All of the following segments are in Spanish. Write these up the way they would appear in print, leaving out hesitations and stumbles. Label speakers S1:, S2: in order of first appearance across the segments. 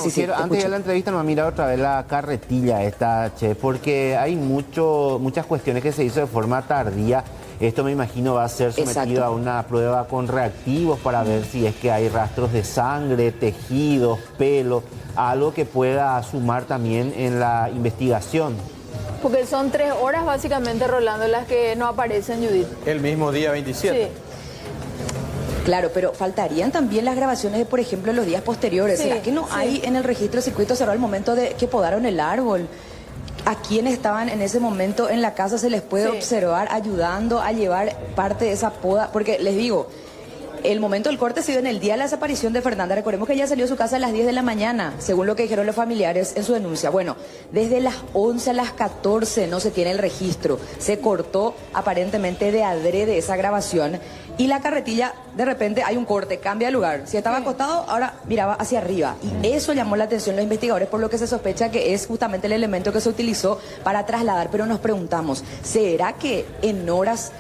S1: sí,
S2: antes de la entrevista nos ha mirado otra vez la carretilla esta, che, porque hay muchas cuestiones que se hizo de forma tardía. Esto me imagino va a ser sometido
S1: Exacto.
S2: a una prueba con reactivos para ver si es que hay rastros de sangre, tejidos, pelo, algo que pueda sumar también en la investigación.
S3: Porque son 3 horas básicamente, Rolando, las que no aparecen, Judith.
S4: El mismo día 27.
S3: Sí.
S1: Claro, pero faltarían también las grabaciones de, por ejemplo, los días posteriores.
S3: Sí,
S1: ¿Será que no
S3: sí.
S1: hay en el registro de circuito cerrado el momento de que podaron el árbol? ¿A quienes estaban en ese momento en la casa se les puede
S3: Sí.
S1: observar ayudando a llevar parte de esa poda? Porque les digo, el momento del corte se dio en el día de la desaparición de Fernanda. Recordemos que ella salió de su casa a las 10 de la mañana, según lo que dijeron los familiares en su denuncia. Bueno, desde las 11 a las 14 no se tiene el registro. Se cortó aparentemente de adrede esa grabación. Y la carretilla, de repente hay un corte, cambia de lugar. Si estaba acostado, ahora miraba hacia arriba. Y eso llamó la atención de los investigadores, por lo que se sospecha que es justamente el elemento que se utilizó para trasladar. Pero nos preguntamos, ¿será que en horas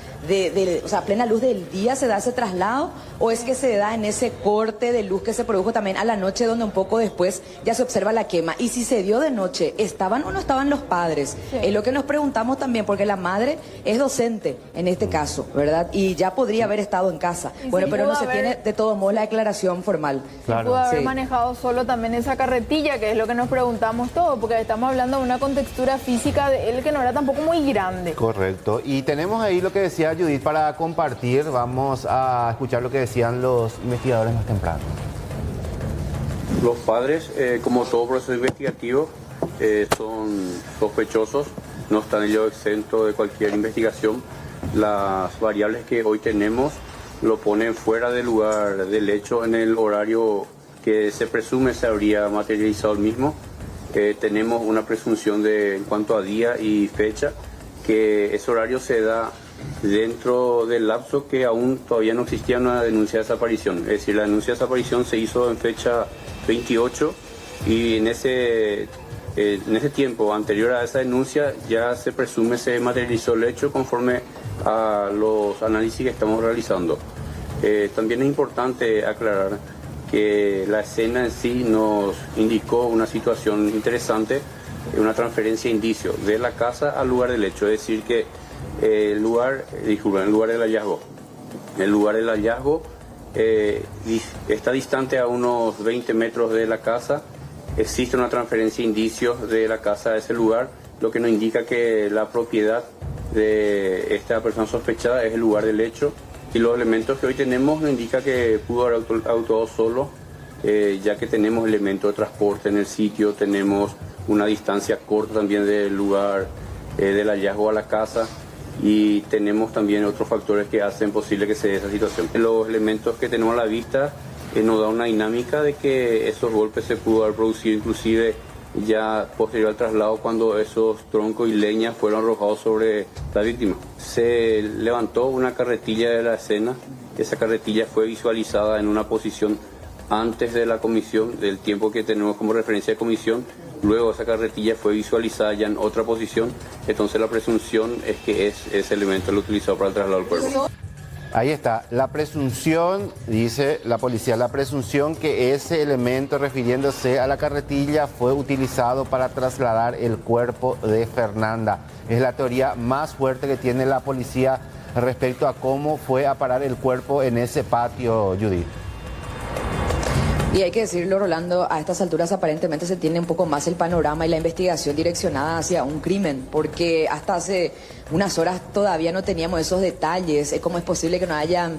S1: o sea, a plena luz del día se da ese traslado? ¿O es que se da en ese corte de luz que se produjo también a la noche, donde un poco después ya se observa la quema? Y si se dio de noche, ¿estaban o no estaban los padres?
S3: Sí.
S1: Es lo que nos preguntamos también, porque la madre es docente en este caso, ¿verdad? Y ya podría haber estado en casa.
S3: Y
S1: Bueno,
S3: sí
S1: pero
S3: pudo
S1: no se
S3: haber-
S1: tiene de todos modos la declaración formal.
S2: Claro.
S3: Pudo haber
S1: Sí.
S3: manejado solo también esa carretilla, que es lo que nos preguntamos todos, porque estamos hablando de una contextura física de él que no era tampoco muy grande.
S2: Correcto. Y tenemos ahí lo que decía Judith para compartir. Vamos a escuchar lo que decían los investigadores más temprano.
S5: Los padres, como todo proceso investigativo, son sospechosos, no están ellos exentos de cualquier investigación. Las variables que hoy tenemos lo ponen fuera del lugar del hecho en el horario que se presume se habría materializado el mismo. Tenemos una presunción en cuanto a día y fecha, que ese horario se da dentro del lapso que aún todavía no existía una denuncia de desaparición. Es decir, la denuncia de desaparición se hizo en fecha 28 y en ese tiempo anterior a esa denuncia ya se presume se materializó el hecho conforme a los análisis que estamos realizando. También es importante aclarar que la escena en sí nos indicó una situación interesante, una transferencia de indicio de la casa al lugar del hecho, es decir que el lugar del hallazgo. El lugar del hallazgo está distante a unos 20 metros de la casa. Existe una transferencia de indicios de la casa a ese lugar, lo que nos indica que la propiedad de esta persona sospechada es el lugar del hecho. Y los elementos que hoy tenemos nos indica que pudo haber actuado solo, ya que tenemos elementos de transporte en el sitio, tenemos una distancia corta también del lugar del hallazgo a la casa. Y tenemos también otros factores que hacen posible que se dé esa situación. Los elementos que tenemos a la vista nos da una dinámica de que esos golpes se pudo haber producido inclusive ya posterior al traslado, cuando esos troncos y leñas fueron arrojados sobre la víctima. Se levantó una carretilla de la escena. Esa carretilla fue visualizada en una posición antes de la comisión, del tiempo que tenemos como referencia de comisión. Luego esa carretilla fue visualizada ya en otra posición, entonces la presunción es que es ese elemento lo utilizado para el traslado del cuerpo.
S2: Ahí está, la presunción, dice la policía, la presunción que ese elemento refiriéndose a la carretilla fue utilizado para trasladar el cuerpo de Fernanda. Es la teoría más fuerte que tiene la policía respecto a cómo fue a parar el cuerpo en ese patio, Judith.
S1: Y hay que decirlo, Rolando, a estas alturas aparentemente se tiene un poco más el panorama y la investigación direccionada hacia un crimen, porque hasta hace unas horas todavía no teníamos esos detalles. ¿Cómo es posible que no hayan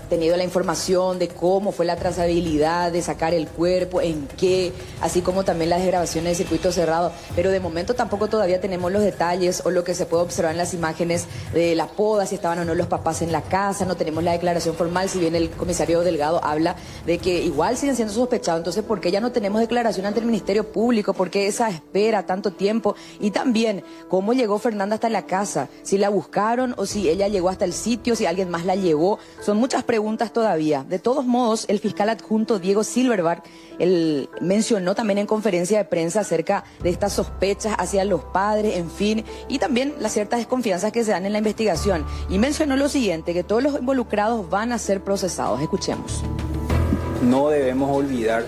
S1: tenido la información de cómo fue la trazabilidad de sacar el cuerpo, en qué, así como también las grabaciones de circuito cerrado? Pero de momento tampoco todavía tenemos los detalles o lo que se puede observar en las imágenes de la poda, si estaban o no los papás en la casa. No tenemos la declaración formal, si bien el comisario Delgado habla de que igual siguen siendo sospechados. Entonces, ¿por qué ya no tenemos declaración ante el Ministerio Público? ¿Por qué esa espera tanto tiempo? Y también, ¿cómo llegó Fernanda hasta la casa? ¿Si la buscaron o si ella llegó hasta el sitio, si alguien más la llevó? Son muchas preguntas todavía. De todos modos, el fiscal adjunto Diego Silverberg, él mencionó también en conferencia de prensa acerca de estas sospechas hacia los padres, en fin, y también las ciertas desconfianzas que se dan en la investigación. Y mencionó lo siguiente, que todos los involucrados van a ser procesados. Escuchemos.
S6: No debemos olvidar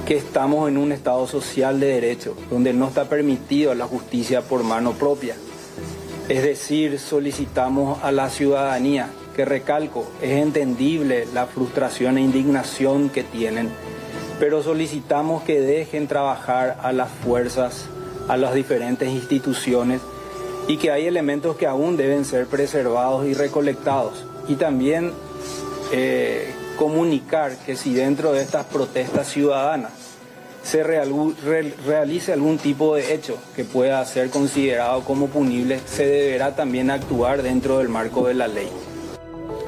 S4: que estamos en un Estado social de derecho, donde no está permitido la justicia por mano propia. Es decir, solicitamos a la ciudadanía, que recalco, es entendible la frustración e indignación que tienen, pero solicitamos que dejen trabajar a las fuerzas, a las diferentes instituciones, y que hay elementos que aún deben ser preservados y recolectados. Y también comunicar que si dentro de estas protestas ciudadanas se realice algún tipo de hecho que pueda ser considerado como punible, se deberá también actuar dentro del marco de la ley.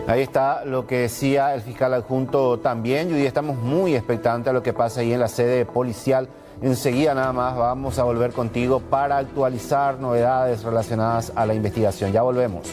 S2: Ahí está lo que decía el fiscal adjunto también, y hoy estamos muy expectantes a lo que pasa ahí en la sede policial. Enseguida nada más vamos a volver contigo para actualizar novedades relacionadas a la investigación. Ya volvemos.